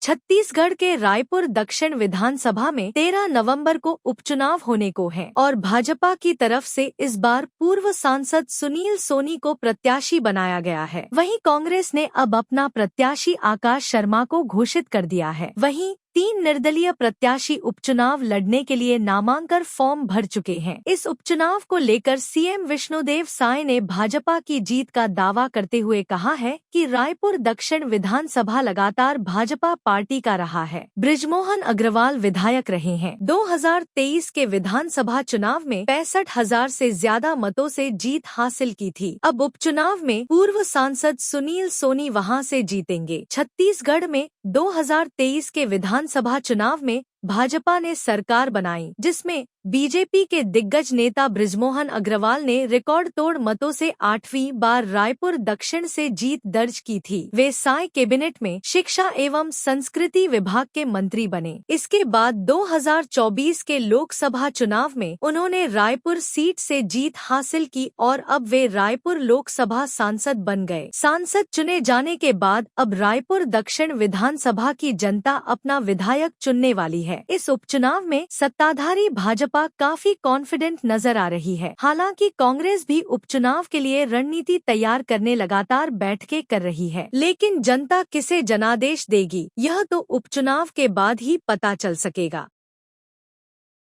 छत्तीसगढ़ के रायपुर दक्षिण विधानसभा में 13 नवंबर को उपचुनाव होने को है और भाजपा की तरफ से इस बार पूर्व सांसद सुनील सोनी को प्रत्याशी बनाया गया है। वहीं कांग्रेस ने अब अपना प्रत्याशी आकाश शर्मा को घोषित कर दिया है। वहीं 3 निर्दलीय प्रत्याशी उपचुनाव लड़ने के लिए नामांकन फॉर्म भर चुके हैं। इस उपचुनाव को लेकर सीएम विष्णुदेव साय ने भाजपा की जीत का दावा करते हुए कहा है कि रायपुर दक्षिण विधानसभा लगातार भाजपा पार्टी का रहा है। बृजमोहन अग्रवाल विधायक रहे हैं। 2023 के विधानसभा चुनाव में 65,000 से ज्यादा मतों से जीत हासिल की थी। अब उपचुनाव में पूर्व सांसद सुनील सोनी वहां से जीतेंगे। छत्तीसगढ़ में 2023 के विधानसभा चुनाव में भाजपा ने सरकार बनाई, जिसमें बीजेपी के दिग्गज नेता बृजमोहन अग्रवाल ने रिकॉर्ड तोड़ मतों से 8वीं बार रायपुर दक्षिण से जीत दर्ज की थी। वे साय कैबिनेट में शिक्षा एवं संस्कृति विभाग के मंत्री बने। इसके बाद 2024 के लोकसभा चुनाव में उन्होंने रायपुर सीट से जीत हासिल की और अब वे रायपुर लोकसभा सांसद बन गए। सांसद चुने जाने के बाद अब रायपुर दक्षिण विधानसभा की जनता अपना विधायक चुनने वाली है। इस उपचुनाव में सत्ताधारी भाजपा काफी कॉन्फिडेंट नजर आ रही है। हालांकि कांग्रेस भी उपचुनाव के लिए रणनीति तैयार करने लगातार बैठकें कर रही है, लेकिन जनता किसे जनादेश देगी यह तो उपचुनाव के बाद ही पता चल सकेगा।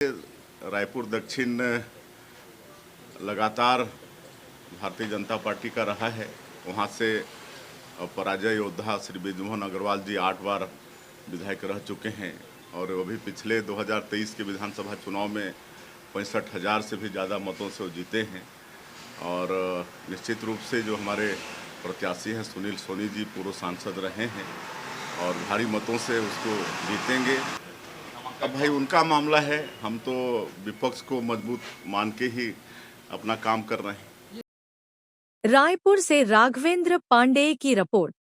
रायपुर दक्षिण लगातार भारतीय जनता पार्टी का रहा है। वहां से पराजय योद्धा श्री बृजमोहन अग्रवाल जी 8 बार विधायक रह चुके हैं और अभी पिछले 2023 के विधानसभा चुनाव में 65,000 से भी ज़्यादा मतों से वो जीते हैं। और निश्चित रूप से जो हमारे प्रत्याशी हैं सुनील सोनी जी पूर्व सांसद रहे हैं और भारी मतों से उसको जीतेंगे। अब भाई उनका मामला है, हम तो विपक्ष को मजबूत मान के ही अपना काम कर रहे हैं। रायपुर से राघवेंद्र पांडेय की रिपोर्ट।